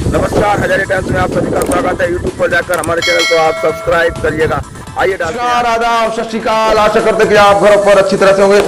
नमस्कार, हजारे टाइम्स में आप सभी का स्वागत है। यूट्यूब पर जाकर हमारे चैनल को आप सब्सक्राइब करिएगा। आइए आदाब, सत श्री अकाल। आशा करते कि आप घर पर अच्छी तरह से होंगे।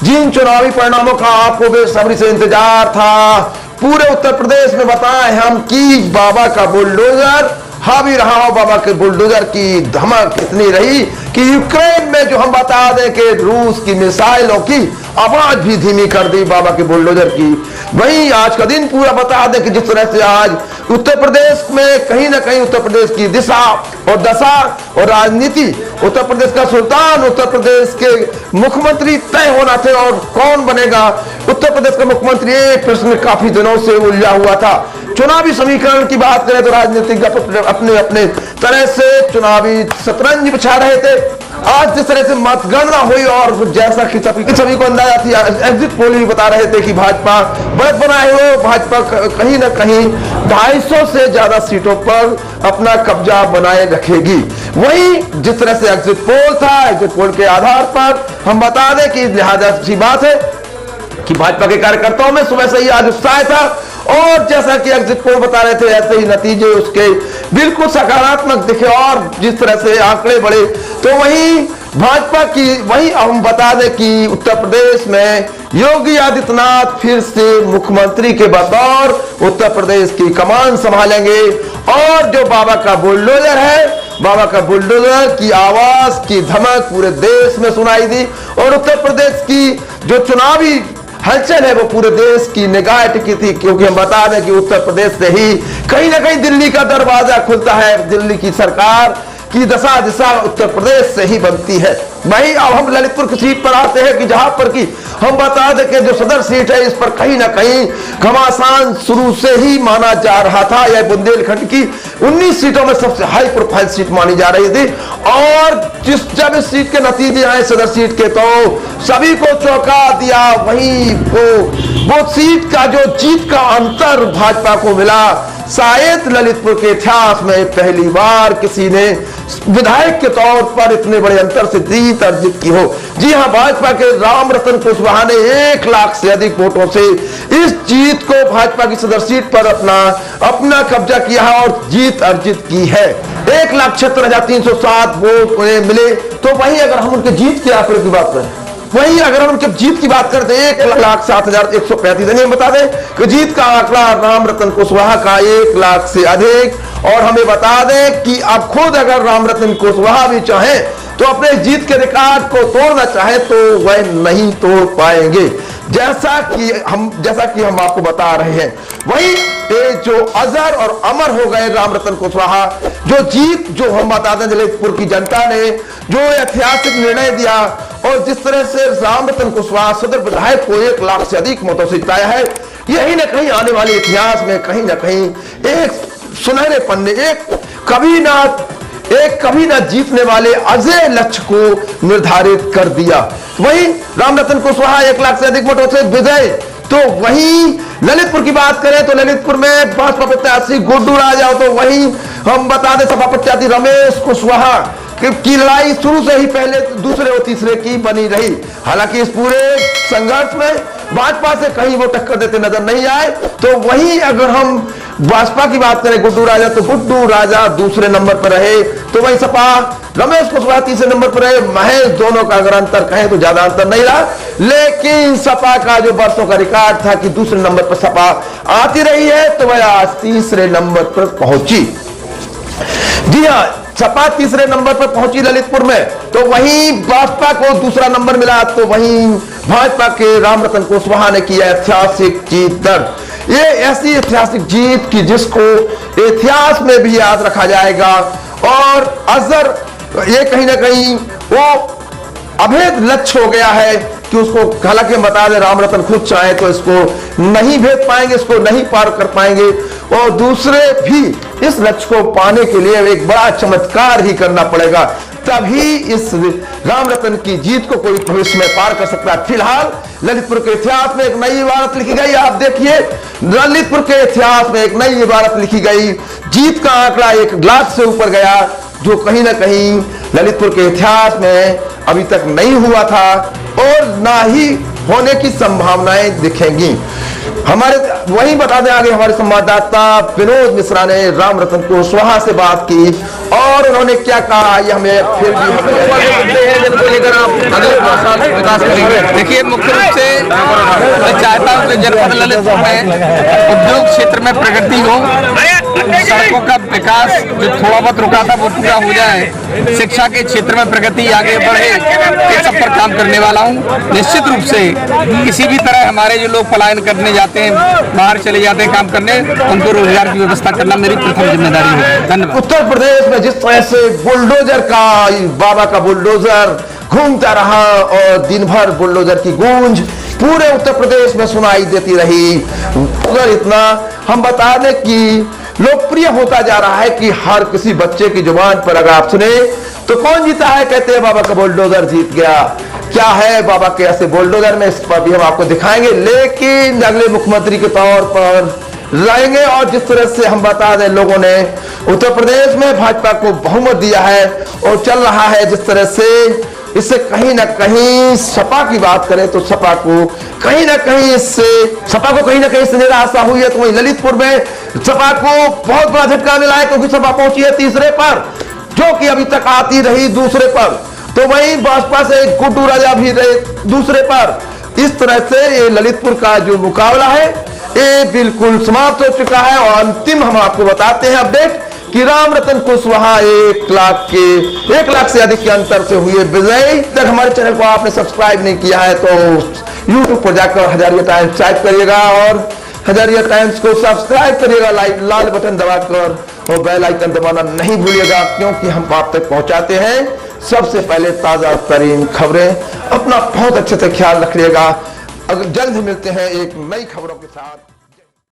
जिन चुनावी परिणामों का आपको बेसब्री से इंतजार था, पूरे उत्तर प्रदेश में बताएं हम कि बाबा का बुलडोजर हावी रहा हो। बाबा के बुलडोजर की धमक इतनी रही कि यूक्रेन में जो हम बता दें कि रूस की मिसाइलों की आवाज भी धीमी कर दी बाबा के बुलडोजर की। वहीं आज का दिन पूरा बता दें कि जिस तरह से आज उत्तर प्रदेश में कहीं ना कहीं उत्तर प्रदेश की दिशा और दशा और राजनीति, उत्तर प्रदेश का सुल्तान, उत्तर प्रदेश के मुख्यमंत्री तय होना थे और कौन बनेगा उत्तर प्रदेश का मुख्यमंत्री, ये प्रश्न काफी दिनों से उलझा हुआ था। चुनावी समीकरण की बात करें तो राजनीतिक अपने अपने तरह से चुनावी शतरंज बिछा रहे थे। आज जिस तरह से मतगणना हुई और जैसा कि सभी को अंदाजा थी, एग्जिट पोल भी बता रहे थे कि भाजपा बढ़त बनाए हुए, भाजपा कहीं ना कहीं 250 से ज्यादा सीटों पर अपना कब्जा बनाए रखेगी। वहीं जिस तरह से एग्जिट पोल था, एग्जिट पोल के आधार पर हम बता दें कि लिहाजा सी बात है कि भाजपा के कार्यकर्ताओं में सुबह से ही आज उत्साह था और जैसा कि एग्जिट पोल बता रहे थे ऐसे ही नतीजे उसके बिल्कुल सकारात्मक दिखे और जिस तरह से आंकड़े बढ़े तो वहीं भाजपा की, वहीं हम बता दें कि उत्तर प्रदेश में योगी आदित्यनाथ फिर से मुख्यमंत्री के बतौर उत्तर प्रदेश की कमान संभालेंगे और जो बाबा का बुलडोजर है, बाबा का बुलडोजर की आवाज की धमक पूरे देश में सुनाई दी और उत्तर प्रदेश की जो चुनावी हलचल है वो पूरे देश की निगाह टिकी थी, क्योंकि हम बता दें कि उत्तर प्रदेश से ही कहीं ना कहीं दिल्ली का दरवाजा खुलता है। दिल्ली की सरकार की दशा दिशा उत्तर प्रदेश से ही बनती है। वहीं अब हम ललितपुर की सीट पर आते हैं कि जहां पर की हम बता दें कि जो सदर सीट है इस पर कहीं ना कहीं घमासान शुरू से ही माना जा रहा था। यह बुंदेलखंड की 19 सीटों में सबसे हाई प्रोफाइल सीट मानी जा रही थी और जब इस सीट के नतीजे आए सदर सीट के तो सभी को चौंका दिया। वहीं वो सीट का जो जीत का अंतर भाजपा को मिला, शायद ललितपुर के इतिहास में पहली बार किसी ने विधायक के तौर पर इतने बड़े अंतर से जीत अर्जित की हो। जी हां, भाजपा के रामरतन कुशवाहा ने 1 लाख से अधिक वोटों से इस जीत को भाजपा की सदर सीट पर अपना कब्जा किया है और जीत अर्जित की है। 1,76,307 वोट उन्हें मिले। तो वहीं अगर हम उनके जीत के आंकड़े की बात करें, वहीं अगर हम उनके जीत की बात करते हैं 1,07,135, बता दें कि जीत का आंकड़ा रामरतन कुशवाहा का 1 लाख से अधिक। और हमें बता दें कि अब खुद अगर रामरतन कुशवाहा भी चाहे तो अपने जीत के रिकॉर्ड को तोड़ना चाहे तो वह नहीं तोड़ पाएंगे, जैसा कि हम आपको बता रहे हैं। वही जो अजर और अमर हो गए रामरतन कुशवाहा, जो जीत जो हम बता दें ललितपुर की जनता ने जो ऐतिहासिक निर्णय दिया और जिस तरह से रामरतन कुशवाहा सदर विधायक को 1 लाख से अधिक मतों से जिताया है, यही न कहीं आने वाले इतिहास में कहीं ना कहीं एक सुनहरे पन्ने, एक कभी ना जीतने वाले अजय लक्ष्य को निर्धारित कर दिया। वहीं रामरतन कुशवाहा 1 लाख से अधिक वोटों से विजय। तो वहीं ललितपुर की बात करें तो ललितपुर में भाजपा प्रत्याशी गुड्डू राजा, तो वहीं हम बता दें सपा प्रत्याशी रमेश कुशवाहा की लड़ाई शुरू से ही पहले दूसरे और तीसरे की बनी रही। हालांकि इस पूरे संघर्ष में भाजपा से कहीं वो टक्कर देते नजर नहीं आए। तो वहीं अगर हम भाजपा की बात करें गुड्डू राजा, तो गुड्डू राजा दूसरे नंबर पर रहे। तो वहीं सपा रमेश कुशवाहा तीसरे नंबर पर रहे। महज दोनों का अगर अंतर कहें तो ज्यादा अंतर नहीं रहा, लेकिन सपा का जो वर्षों का रिकॉर्ड था कि दूसरे नंबर पर सपा आती रही है, तो वह आज तीसरे नंबर पर पहुंची। जी हाँ, सपा तीसरे नंबर पर पहुंची ललितपुर में। तो वहीं भाजपा को दूसरा नंबर मिला। तो वहीं भाजपा के रामरतन कुशवाहा ने किया ऐतिहासिक जीत दर्ज। ये ऐसी ऐतिहासिक जीत की जिसको इतिहास में भी याद रखा जाएगा और अजर ये कहीं ना कहीं वो अभेद लक्ष्य हो गया है कि उसको, हालांकि हम बता दें रामरतन खुद चाहे तो इसको नहीं भेद पाएंगे, इसको नहीं पार कर पाएंगे और दूसरे भी इस लक्ष्य को पाने के लिए एक बड़ा चमत्कार ही करना पड़ेगा, तभी इस रामरतन की जीत को कोई भविष्य में पार कर सकता है। फिलहाल ललितपुर के इतिहास में एक नई इबारत लिखी गई। आप देखिए, ललितपुर के इतिहास में एक नई इबारत लिखी गई। जीत का आंकड़ा 1 लाख से ऊपर गया, जो कहीं ना कहीं ललितपुर के इतिहास में अभी तक नहीं हुआ था और ना ही होने की संभावनाएं दिखेंगी। हमारे वही बता दें आगे हमारे संवाददाता विनोद मिश्रा ने राम रतन कुशवाहा से बात की और उन्होंने क्या कहा ये हमें फिर भी लेकर आप अगले साल विकास करेंगे। देखिए, मुख्य रूप से मैं चाहता हूँ कि जनपद ललितपुर में उद्योग क्षेत्र में प्रगति हो, सड़कों का विकास जो थोड़ा बहुत रुका था वो पूरा हो जाए, शिक्षा के क्षेत्र में प्रगति आगे बढ़े, ये सब पर काम करने वाला हूँ। निश्चित रूप से किसी भी तरह हमारे जो लोग पलायन करने जाते हैं, बाहर चले जाते हैं काम करने, उनको रोजगार की व्यवस्था करना मेरी प्रथम जिम्मेदारी है। धन्यवाद। उत्तर प्रदेश में जिस तरह से बुलडोजर का, बाबा का बुलडोजर घूमता रहा और दिन भर बुलडोजर की गूंज पूरे उत्तर प्रदेश में सुनाई देती रही, अगर इतना हम बता दें कि लोकप्रिय होता जा रहा है कि हर किसी बच्चे की जुबान पर अगर आप सुने तो कौन जीता है, कहते हैं बाबा का बुलडोजर जीत गया। क्या है बाबा के ऐसे बुलडोजर में, इस पर भी हम आपको दिखाएंगे, लेकिन अगले मुख्यमंत्री के तौर पर रहेंगे। और जिस तरह से हम बता दें लोगों ने उत्तर प्रदेश में भाजपा को बहुमत दिया है और चल रहा है जिस तरह से, इससे कहीं ना कहीं सपा की बात करें तो सपा को कहीं ना कहीं इससे निराशा हुई है। तो वहीं ललितपुर में सपा को बहुत बड़ा झटका मिला है क्योंकि सपा पहुंची है तीसरे पर, जो कि अभी तक आती रही दूसरे पर। तो वहीं भाजपा से गुड्डू राजा भी रहे दूसरे पर। इस तरह से ये ललितपुर का जो मुकाबला है ये बिल्कुल समाप्त हो चुका है। और अंतिम हम आपको बताते हैं अपडेट कि राम रतन कुशवाहा 1 लाख से अधिक के अंतर से हुए विजयी। तक हमारे चैनल को आपने सब्सक्राइब नहीं किया है तो YouTube पर जाकर हजारिया टाइम्स टाइप करिएगा और हजारिया टाइम्स को सब्सक्राइब करिएगा, लाल बटन दबाकर, और बेल आइकन दबाना नहीं भूलिएगा क्योंकि हम आप तक पहुंचाते हैं सबसे पहले ताजा तरीन खबरें। अपना बहुत अच्छे से ख्याल रखिएगा। अगर जल्द ही मिलते हैं एक नई खबरों के साथ।